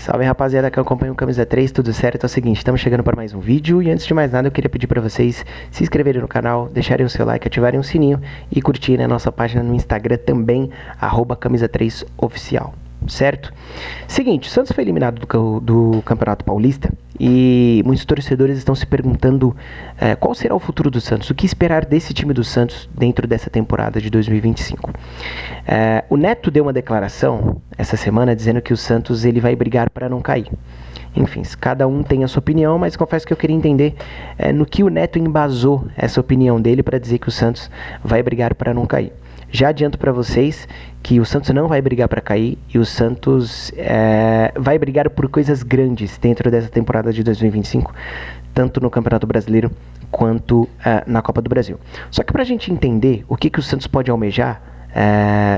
Salve rapaziada que acompanha o Camisa 3, tudo certo? É o seguinte, estamos chegando para mais um vídeo e antes de mais nada eu queria pedir para vocês se inscreverem no canal, deixarem o seu like, ativarem o sininho e curtirem a nossa página no Instagram também, @camisa3oficial, certo? Seguinte, o Santos foi eliminado do Campeonato Paulista e muitos torcedores estão se perguntando qual será o futuro do Santos, o que esperar desse time do Santos dentro dessa temporada de 2025. O Neto deu uma declaração essa semana dizendo que o Santos ele vai brigar para não cair. Enfim, cada um tem a sua opinião, mas confesso que eu queria entender no que o Neto embasou essa opinião dele para dizer que o Santos vai brigar para não cair. Já adianto para vocês que o Santos não vai brigar para cair e o Santos vai brigar por coisas grandes dentro dessa temporada de 2025, tanto no Campeonato Brasileiro quanto na Copa do Brasil. Só que para a gente entender o que o Santos pode almejar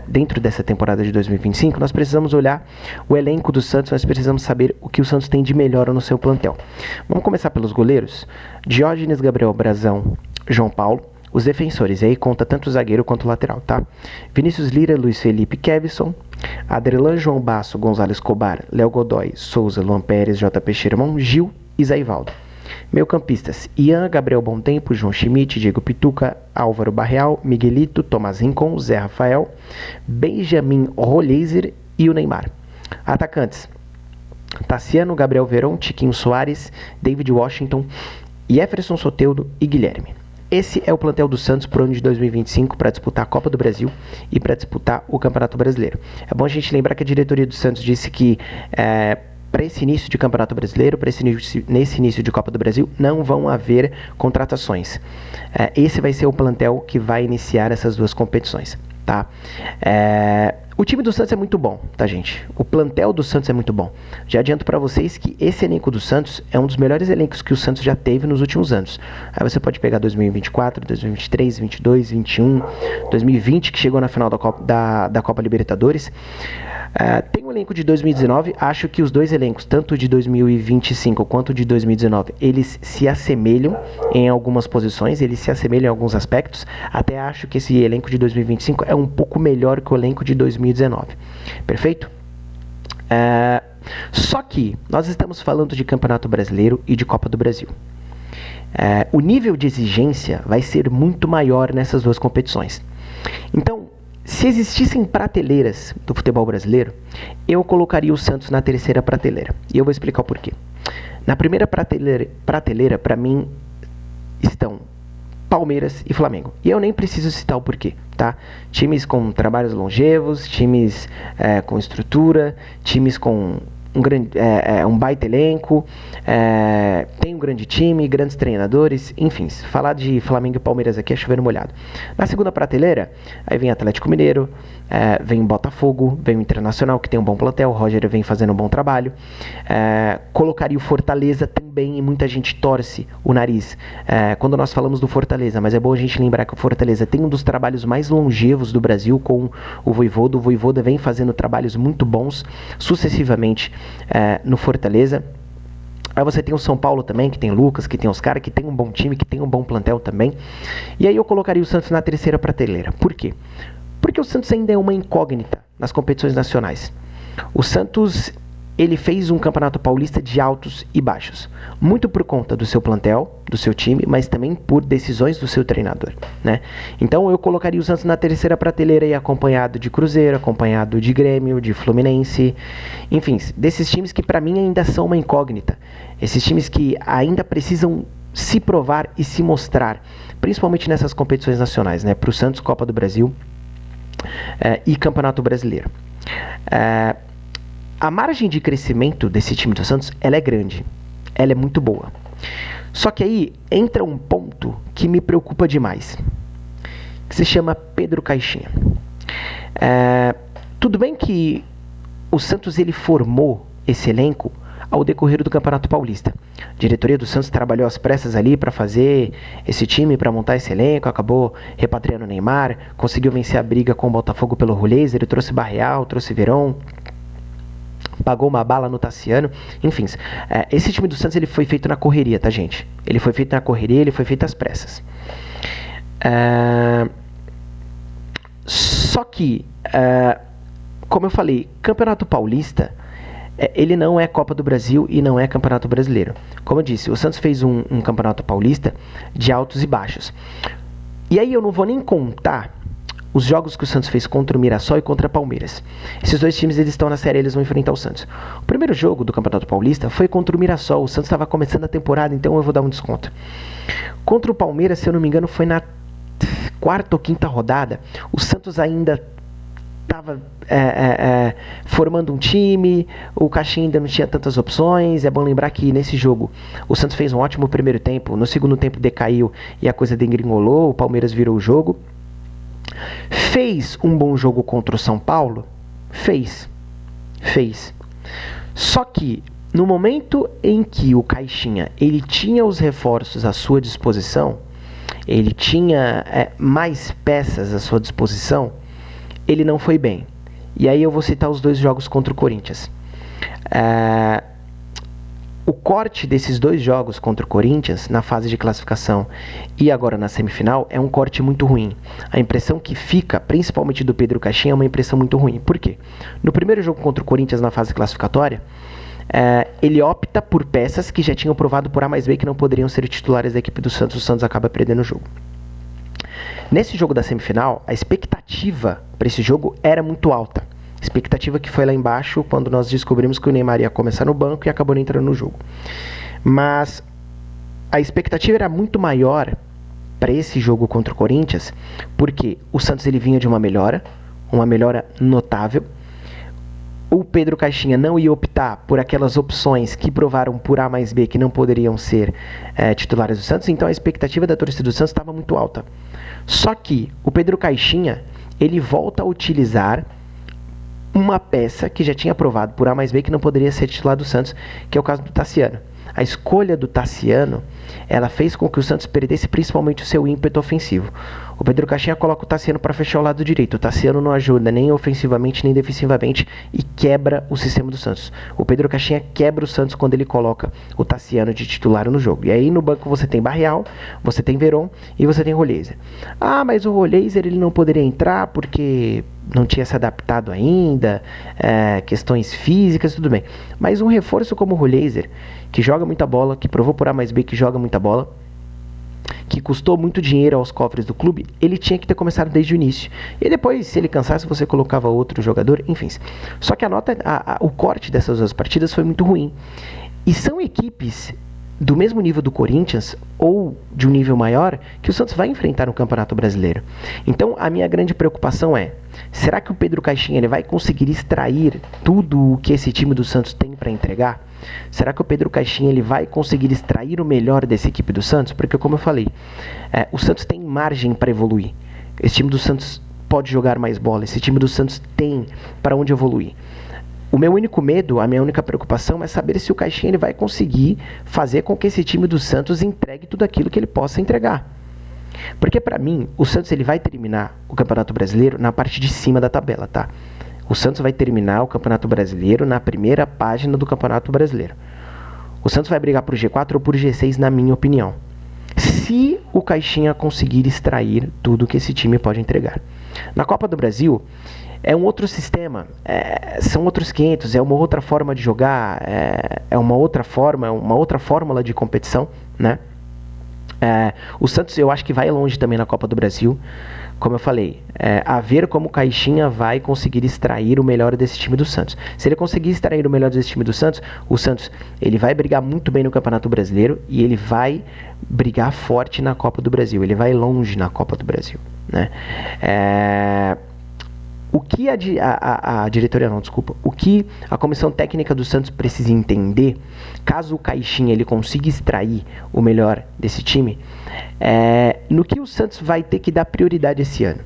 dentro dessa temporada de 2025, nós precisamos olhar o elenco do Santos, nós precisamos saber o que o Santos tem de melhor no seu plantel. Vamos começar pelos goleiros. Diógenes, Gabriel Brazão, João Paulo. Os defensores, e aí conta tanto o zagueiro quanto o lateral, tá? Vinícius Lira, Luiz Felipe, Kevson, Adrelan, João Basso, Gonzalo Escobar, Léo Godoy, Souza, Luan Pérez, JP Sherman, Gil e Zaivaldo. Meio-campistas, Ian, Gabriel Bontempo, João Schmidt, Diego Pituca, Álvaro Barreal, Miguelito, Tomás Rincon, Zé Rafael, Benjamin Roleiser e o Neymar. Atacantes, Tassiano, Gabriel Veron, Tiquinho Soares, David Washington, Jefferson Soteldo e Guilherme. Esse é o plantel do Santos para o ano de 2025 para disputar a Copa do Brasil e para disputar o Campeonato Brasileiro. É bom a gente lembrar que a diretoria do Santos disse que para esse início de Campeonato Brasileiro, nesse início de Copa do Brasil, não vão haver contratações. Esse vai ser o plantel que vai iniciar essas duas competições. Tá? O time do Santos é muito bom, tá, gente? O plantel do Santos é muito bom. Já adianto para vocês que esse elenco do Santos é um dos melhores elencos que o Santos já teve nos últimos anos. Aí você pode pegar 2024, 2023, 2022, 2021, 2020, que chegou na final da Copa Libertadores. Tem o elenco de 2019, acho que os dois elencos, tanto de 2025 quanto de 2019, eles se assemelham em algumas posições, eles se assemelham em alguns aspectos. Até acho que esse elenco de 2025 é um pouco melhor que o elenco de 2019. Perfeito? Só que nós estamos falando de Campeonato Brasileiro e de Copa do Brasil. O nível de exigência vai ser muito maior nessas duas competições. Então, se existissem prateleiras do futebol brasileiro, eu colocaria o Santos na terceira prateleira. E eu vou explicar o porquê. Na primeira prateleira, para mim, estão Palmeiras e Flamengo. E eu nem preciso citar o porquê, tá? Times com trabalhos longevos, times com estrutura, times com um baita elenco, tem um grande time, grandes treinadores, enfim, falar de Flamengo e Palmeiras aqui é chover no molhado. Na segunda prateleira, aí vem Atlético Mineiro, vem Botafogo, vem o Internacional, que tem um bom plantel, o Roger vem fazendo um bom trabalho, colocaria o Fortaleza também, e muita gente torce o nariz quando nós falamos do Fortaleza, mas é bom a gente lembrar que o Fortaleza tem um dos trabalhos mais longevos do Brasil com o Vojvoda vem fazendo trabalhos muito bons sucessivamente no Fortaleza. Aí você tem o São Paulo também, que tem Lucas, que tem os caras, que tem um bom time, que tem um bom plantel também. E aí eu colocaria o Santos na terceira prateleira. Por quê? Porque o Santos ainda é uma incógnita nas competições nacionais. O Santos, ele fez um campeonato paulista de altos e baixos. Muito por conta do seu plantel, do seu time, mas também por decisões do seu treinador, né? Então eu colocaria o Santos na terceira prateleira, e acompanhado de Cruzeiro, acompanhado de Grêmio, de Fluminense, enfim, desses times que para mim ainda são uma incógnita. Esses times que ainda precisam se provar e se mostrar, principalmente nessas competições nacionais, né? Para o Santos, Copa do Brasil e Campeonato Brasileiro. A margem de crescimento desse time do Santos, ela é grande, ela é muito boa. Só que aí entra um ponto que me preocupa demais, que se chama Pedro Caixinha. Tudo bem que o Santos ele formou esse elenco ao decorrer do Campeonato Paulista. A diretoria do Santos trabalhou às pressas ali para fazer esse time, para montar esse elenco, acabou repatriando o Neymar, conseguiu vencer a briga com o Botafogo pelo Roleiser, ele trouxe Barreal, trouxe Veron, pagou uma bala no Tassiano, enfim. Esse time do Santos ele foi feito na correria, tá, gente? Ele foi feito na correria, ele foi feito às pressas. Só que, como eu falei, Campeonato Paulista ele não é Copa do Brasil e não é Campeonato Brasileiro. Como eu disse, o Santos fez um Campeonato Paulista de altos e baixos. E aí eu não vou nem contar os jogos que o Santos fez contra o Mirassol e contra o Palmeiras. Esses dois times, eles estão na série, eles vão enfrentar o Santos. O primeiro jogo do Campeonato Paulista foi contra o Mirassol. O Santos estava começando a temporada, então eu vou dar um desconto. Contra o Palmeiras, se eu não me engano, foi na quarta ou quinta rodada. O Santos ainda estava formando um time, o Caixinha ainda não tinha tantas opções. É bom lembrar que nesse jogo o Santos fez um ótimo primeiro tempo, no segundo tempo decaiu e a coisa degringolou, o Palmeiras virou o jogo. Fez um bom jogo contra o São Paulo? Fez. Só que no momento em que o Caixinha ele tinha os reforços à sua disposição, ele tinha mais peças à sua disposição, ele não foi bem. E aí eu vou citar os dois jogos contra o Corinthians. O corte desses dois jogos contra o Corinthians, na fase de classificação e agora na semifinal, é um corte muito ruim. A impressão que fica, principalmente do Pedro Caixinha, é uma impressão muito ruim. Por quê? No primeiro jogo contra o Corinthians, na fase classificatória, ele opta por peças que já tinham provado por A mais B que não poderiam ser titulares da equipe do Santos. O Santos acaba perdendo o jogo. Nesse jogo da semifinal, a expectativa para esse jogo era muito alta. Expectativa que foi lá embaixo quando nós descobrimos que o Neymar ia começar no banco e acabou não entrando no jogo. Mas a expectativa era muito maior para esse jogo contra o Corinthians, porque o Santos ele vinha de uma melhora notável. O Pedro Caixinha não ia optar por aquelas opções que provaram por A mais B que não poderiam ser titulares do Santos, então a expectativa da torcida do Santos estava muito alta. Só que o Pedro Caixinha ele volta a utilizar uma peça que já tinha provado por A mais B que não poderia ser titular do Santos, que é o caso do Tassiano. A escolha do Tassiano, ela fez com que o Santos perdesse principalmente o seu ímpeto ofensivo. O Pedro Caixinha coloca o Tassiano para fechar o lado direito. O Tassiano não ajuda nem ofensivamente nem defensivamente e quebra o sistema do Santos. O Pedro Caixinha quebra o Santos quando ele coloca o Tassiano de titular no jogo. E aí no banco você tem Barreal, você tem Veron e você tem Roleiser. Ah, mas o Roleiser ele não poderia entrar porque não tinha se adaptado ainda, questões físicas, tudo bem. Mas um reforço como o Roleiser, que joga muita bola, que provou por A mais B que joga muita bola, que custou muito dinheiro aos cofres do clube, ele tinha que ter começado desde o início. E depois, se ele cansasse, você colocava outro jogador, enfim. Só que o corte dessas duas partidas foi muito ruim. E são equipes do mesmo nível do Corinthians ou de um nível maior que o Santos vai enfrentar no Campeonato Brasileiro. Então a minha grande preocupação é, será que o Pedro Caixinha ele vai conseguir extrair tudo o que esse time do Santos tem para entregar? Será que o Pedro Caixinha ele vai conseguir extrair o melhor dessa equipe do Santos? Porque como eu falei, o Santos tem margem para evoluir. Esse time do Santos pode jogar mais bola, esse time do Santos tem para onde evoluir. O meu único medo, a minha única preocupação é saber se o Caixinha ele vai conseguir fazer com que esse time do Santos entregue tudo aquilo que ele possa entregar. Porque para mim, o Santos ele vai terminar o Campeonato Brasileiro na parte de cima da tabela, tá? O Santos vai terminar o Campeonato Brasileiro na primeira página do Campeonato Brasileiro. O Santos vai brigar por G4 ou por G6, na minha opinião. Se o Caixinha conseguir extrair tudo que esse time pode entregar. Na Copa do Brasil, é um outro sistema, são outros 500, é uma outra forma de jogar, é uma outra forma, uma outra fórmula de competição, né? O Santos eu acho que vai longe também na Copa do Brasil, como eu falei, a ver como o Caixinha vai conseguir extrair o melhor desse time do Santos. Se ele conseguir extrair o melhor desse time do Santos, o Santos ele vai brigar muito bem no Campeonato Brasileiro e ele vai brigar forte na Copa do Brasil, ele vai longe na Copa do Brasil, né? O que a diretoria não, desculpa, o que a comissão técnica do Santos precisa entender, caso o Caixinha ele consiga extrair o melhor desse time, no que o Santos vai ter que dar prioridade esse ano.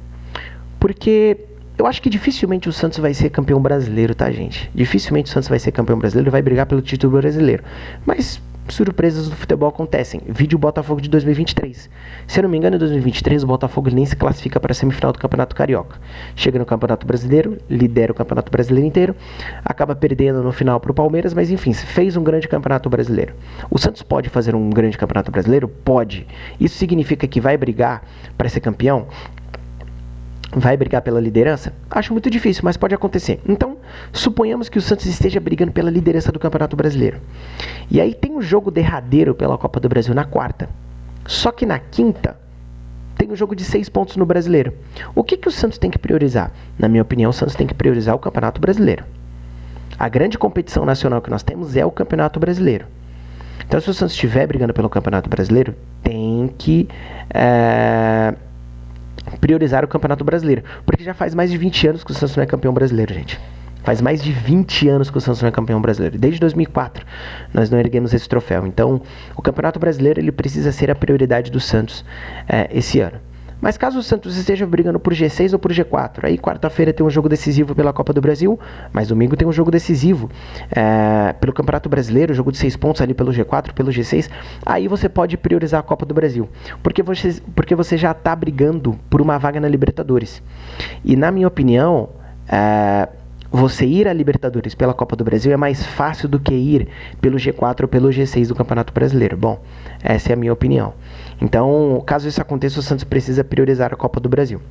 Porque eu acho que dificilmente o Santos vai ser campeão brasileiro, tá, gente? Dificilmente o Santos vai ser campeão brasileiro e vai brigar pelo título brasileiro. Mas surpresas do futebol acontecem. Vídeo Botafogo de 2023. Se eu não me engano, em 2023 o Botafogo nem se classifica para a semifinal do Campeonato Carioca. Chega no Campeonato Brasileiro, lidera o Campeonato Brasileiro inteiro, acaba perdendo no final para o Palmeiras, mas enfim, fez um grande Campeonato Brasileiro. O Santos pode fazer um grande Campeonato Brasileiro? Pode. Isso significa que vai brigar para ser campeão? vai brigar pela liderança? Acho muito difícil, mas pode acontecer. Então, suponhamos que o Santos esteja brigando pela liderança do Campeonato Brasileiro. E aí tem um jogo derradeiro pela Copa do Brasil na quarta. Só que na quinta tem um jogo de 6 pontos no Brasileiro. O que o Santos tem que priorizar? Na minha opinião, o Santos tem que priorizar o Campeonato Brasileiro. A grande competição nacional que nós temos é o Campeonato Brasileiro. Então, se o Santos estiver brigando pelo Campeonato Brasileiro, tem que priorizar o Campeonato Brasileiro. Porque já faz mais de 20 anos que o Santos não é campeão brasileiro, gente. Faz mais de 20 anos que o Santos não é campeão brasileiro. Desde 2004 nós não erguemos esse troféu. Então, o Campeonato Brasileiro ele precisa ser a prioridade do Santos esse ano. Mas caso o Santos esteja brigando por G6 ou por G4, aí quarta-feira tem um jogo decisivo pela Copa do Brasil, mas domingo tem um jogo decisivo pelo Campeonato Brasileiro, jogo de 6 pontos ali pelo G4, pelo G6, aí você pode priorizar a Copa do Brasil, porque você já está brigando por uma vaga na Libertadores. E na minha opinião, você ir à Libertadores pela Copa do Brasil é mais fácil do que ir pelo G4 ou pelo G6 do Campeonato Brasileiro. Bom, essa é a minha opinião. Então, caso isso aconteça, o Santos precisa priorizar a Copa do Brasil.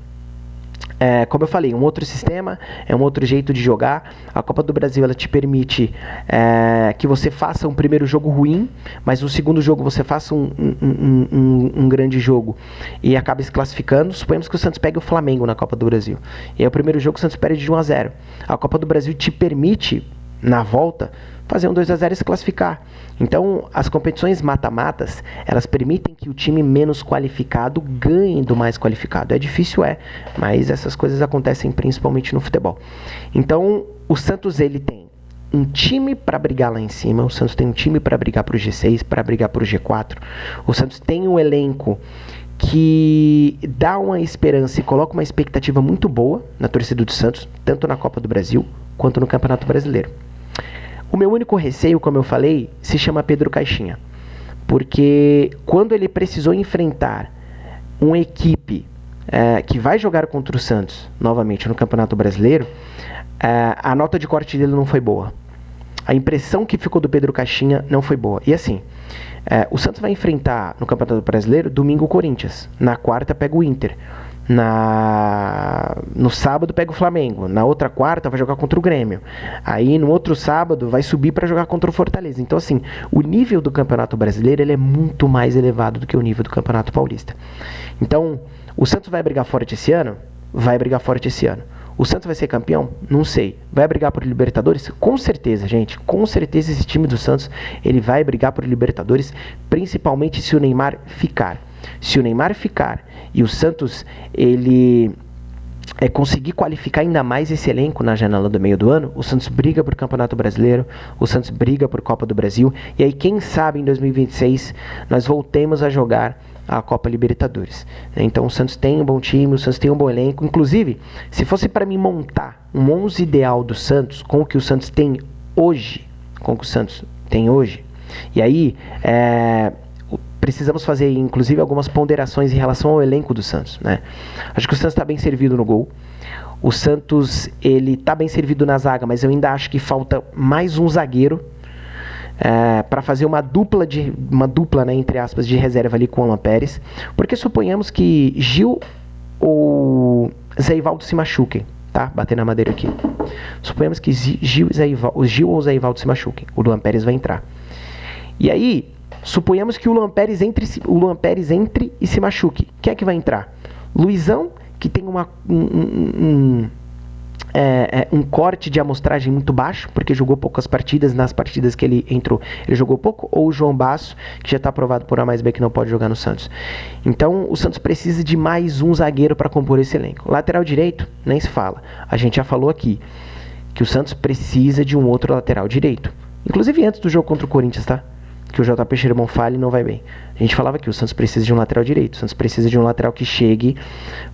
Como eu falei, um outro sistema, é um outro jeito de jogar. A Copa do Brasil ela te permite que você faça um primeiro jogo ruim, mas no segundo jogo você faça um grande jogo e acabe se classificando. Suponhamos que o Santos pegue o Flamengo na Copa do Brasil. E aí o primeiro jogo o Santos perde de 1-0. A Copa do Brasil te permite, na volta, fazer um 2-0 e se classificar. Então, as competições mata-matas, elas permitem que o time menos qualificado ganhe do mais qualificado. É difícil, mas essas coisas acontecem principalmente no futebol. Então, o Santos ele tem um time para brigar lá em cima, o Santos tem um time para brigar para o G6, para brigar para o G4. O Santos tem um elenco que dá uma esperança e coloca uma expectativa muito boa na torcida do Santos, tanto na Copa do Brasil quanto no Campeonato Brasileiro. O meu único receio, como eu falei, se chama Pedro Caixinha. Porque quando ele precisou enfrentar uma equipe que vai jogar contra o Santos, novamente no Campeonato Brasileiro, a nota de corte dele não foi boa. A impressão que ficou do Pedro Caixinha não foi boa. E assim, o Santos vai enfrentar no Campeonato Brasileiro, domingo o Corinthians. Na quarta pega o Inter. No sábado pega o Flamengo, na outra quarta vai jogar contra o Grêmio, aí no outro sábado vai subir para jogar contra o Fortaleza. Então assim, o nível do Campeonato Brasileiro ele é muito mais elevado do que o nível do Campeonato Paulista. Então, o Santos vai brigar forte esse ano? Vai brigar forte esse ano. O Santos vai ser campeão? Não sei. Vai brigar por Libertadores? Com certeza, gente. Com certeza esse time do Santos ele vai brigar por Libertadores, principalmente se o Neymar ficar. Se o Neymar ficar e o Santos ele conseguir qualificar ainda mais esse elenco na janela do meio do ano, o Santos briga por Campeonato Brasileiro, o Santos briga por Copa do Brasil, e aí quem sabe em 2026 nós voltemos a jogar a Copa Libertadores. Então o Santos tem um bom time, o Santos tem um bom elenco. Inclusive, se fosse para mim montar um 11 ideal do Santos com o que o Santos tem hoje, e aí precisamos fazer, inclusive, algumas ponderações em relação ao elenco do Santos, né? Acho que o Santos está bem servido no gol. O Santos ele está bem servido na zaga, mas eu ainda acho que falta mais um zagueiro para fazer uma dupla, né, entre aspas, de reserva ali com o Alan Pérez. Porque suponhamos que Gil ou Zé Ivaldo se machuquem, tá? Bater na madeira aqui. Suponhamos que Gil ou Zé Ivaldo se machuquem. O Luan Pérez vai entrar. E aí, suponhamos que o Luan Pérez entre e se machuque. Quem é que vai entrar? Luizão, que tem um corte de amostragem muito baixo, porque jogou poucas partidas. Nas partidas que ele entrou, ele jogou pouco. Ou o João Basso, que já está aprovado por A mais B, que não pode jogar no Santos. Então, o Santos precisa de mais um zagueiro para compor esse elenco. Lateral direito, nem se fala. A gente já falou aqui que o Santos precisa de um outro lateral direito. Inclusive antes do jogo contra o Corinthians, tá? Que o JP Xeremon fale e não vai bem. A gente falava que o Santos precisa de um lateral direito. O Santos precisa de um lateral que chegue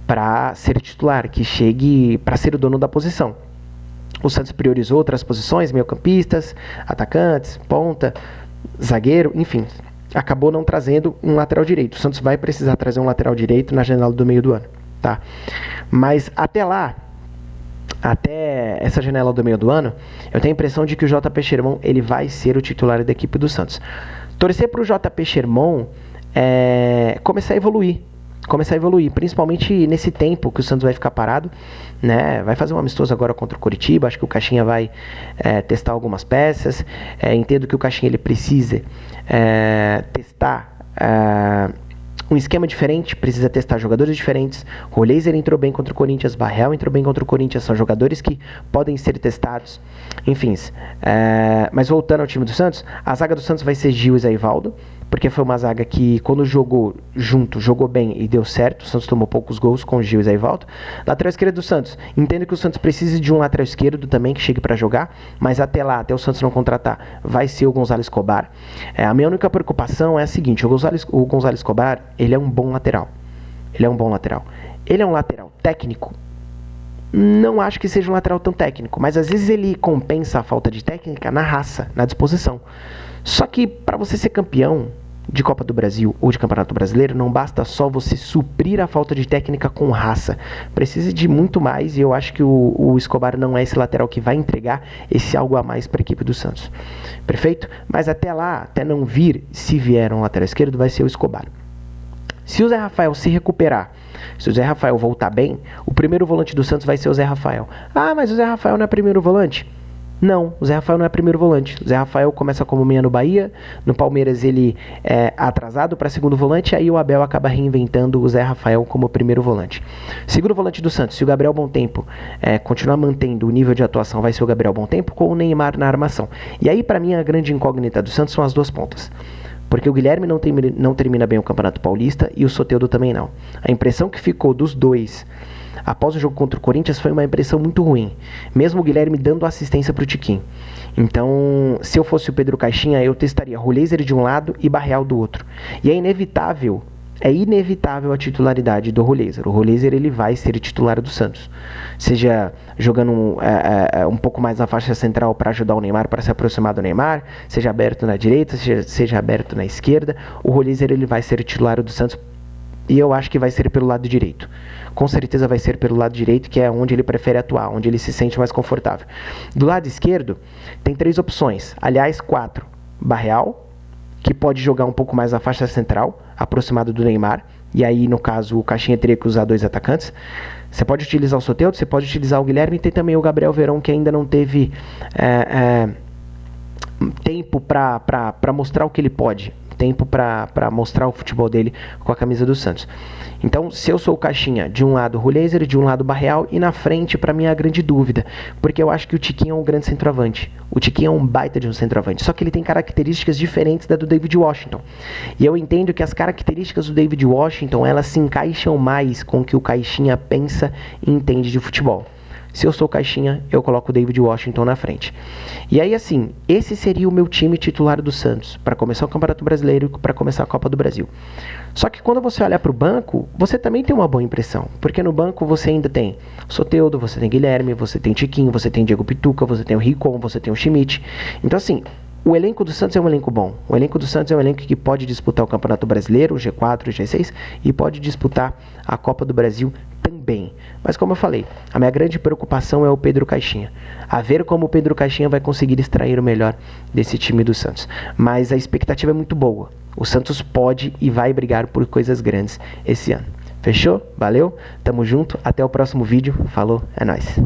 para ser titular, que chegue para ser o dono da posição. O Santos priorizou outras posições, meio-campistas, atacantes, ponta, zagueiro, enfim. Acabou não trazendo um lateral direito. O Santos vai precisar trazer um lateral direito na janela do meio do ano, tá? Mas até lá, até essa janela do meio do ano, eu tenho a impressão de que o JP Xeremon ele vai ser o titular da equipe do Santos. Torcer para o JP Xeremon começar a evoluir. começar a evoluir, principalmente nesse tempo que o Santos vai ficar parado, né? Vai fazer um amistoso agora contra o Coritiba, acho que o Caixinha vai testar algumas peças, entendo que o Caixinha ele precisa testar um esquema diferente, precisa testar jogadores diferentes. O Roleiser entrou bem contra o Corinthians, Barrel entrou bem contra o Corinthians, são jogadores que podem ser testados, enfim. Mas voltando ao time do Santos, a zaga do Santos vai ser Gil e Zé Ivaldo, porque foi uma zaga que quando jogou junto, jogou bem e deu certo. O Santos tomou poucos gols com o Gil e Zé Ivaldo. Lateral esquerdo do Santos, entendo que o Santos precisa de um lateral esquerdo também que chegue para jogar, mas até lá, até o Santos não contratar, vai ser o Gonzalo Escobar. A minha única preocupação é a seguinte: o Gonzalo Escobar, ele é um bom lateral. Ele é um um lateral técnico? Não acho que seja um lateral tão técnico, mas às vezes ele compensa a falta de técnica na raça, na disposição. Só que para você ser campeão de Copa do Brasil ou de Campeonato Brasileiro, não basta só você suprir a falta de técnica com raça. Precisa de muito mais, e eu acho que o Escobar não é esse lateral que vai entregar esse algo a mais para a equipe do Santos. Perfeito? Mas até lá, até não vir, se vier um lateral esquerdo, vai ser o Escobar. Se o Zé Rafael se recuperar, se o Zé Rafael voltar bem, o primeiro volante do Santos vai ser o Zé Rafael. Ah, mas o Zé Rafael não é primeiro volante? Não, o Zé Rafael não é primeiro volante. O Zé Rafael começa como meia no Bahia, no Palmeiras ele é atrasado para segundo volante, aí o Abel acaba reinventando o Zé Rafael como primeiro volante. Segundo volante do Santos, se o Gabriel Bontempo continuar mantendo o nível de atuação, vai ser o Gabriel Bontempo com o Neymar na armação. E aí, para mim, a grande incógnita do Santos são as duas pontas. Porque o Guilherme não termina bem o Campeonato Paulista e o Soteldo também não. A impressão que ficou dos dois após o jogo contra o Corinthians foi uma impressão muito ruim, mesmo o Guilherme dando assistência para o Tiquinho. Então, se eu fosse o Pedro Caixinha, eu testaria Roleiser de um lado e Barreal do outro. E é inevitável a titularidade do Roleiser. O Roleiser ele vai ser titular do Santos, seja jogando um pouco mais na faixa central para ajudar o Neymar, para se aproximar do Neymar, seja aberto na direita, seja aberto na esquerda. O Roleiser ele vai ser titular do Santos. E eu acho que vai ser pelo lado direito. Com certeza vai ser pelo lado direito, que é onde ele prefere atuar, onde ele se sente mais confortável. Do lado esquerdo, tem 3 opções. Aliás, 4. Barreal, que pode jogar um pouco mais na faixa central, aproximado do Neymar. E aí, no caso, o Caixinha teria que usar 2 atacantes. Você pode utilizar o Soteldo, você pode utilizar o Guilherme. E tem também o Gabriel Veron, que ainda não teve tempo para mostrar o que ele pode. Tempo para mostrar o futebol dele com a camisa do Santos. Então, se eu sou o Caixinha, de um lado o Roleiser, de um lado o Barreal, e na frente, para mim, é a grande dúvida, porque eu acho que o Tiquinho é um grande centroavante. O Tiquinho é um baita de um centroavante, só que ele tem características diferentes da do David Washington. E eu entendo que as características do David Washington, elas se encaixam mais com o que o Caixinha pensa e entende de futebol. Se eu sou Caixinha, eu coloco o David Washington na frente. E aí, assim, esse seria o meu time titular do Santos, para começar o Campeonato Brasileiro e para começar a Copa do Brasil. Só que quando você olha para o banco, você também tem uma boa impressão, porque no banco você ainda tem Soteldo, você tem Guilherme, você tem Tiquinho, você tem Diego Pituca, você tem o Ricon, você tem o Schmidt. Então, assim, o elenco do Santos é um elenco bom. O elenco do Santos é um elenco que pode disputar o Campeonato Brasileiro, o G4, o G6, e pode disputar a Copa do Brasil também. Mas como eu falei, a minha grande preocupação é o Pedro Caixinha. A ver como o Pedro Caixinha vai conseguir extrair o melhor desse time do Santos. Mas a expectativa é muito boa. O Santos pode e vai brigar por coisas grandes esse ano. Fechou? Valeu? Tamo junto. Até o próximo vídeo. Falou. É nóis.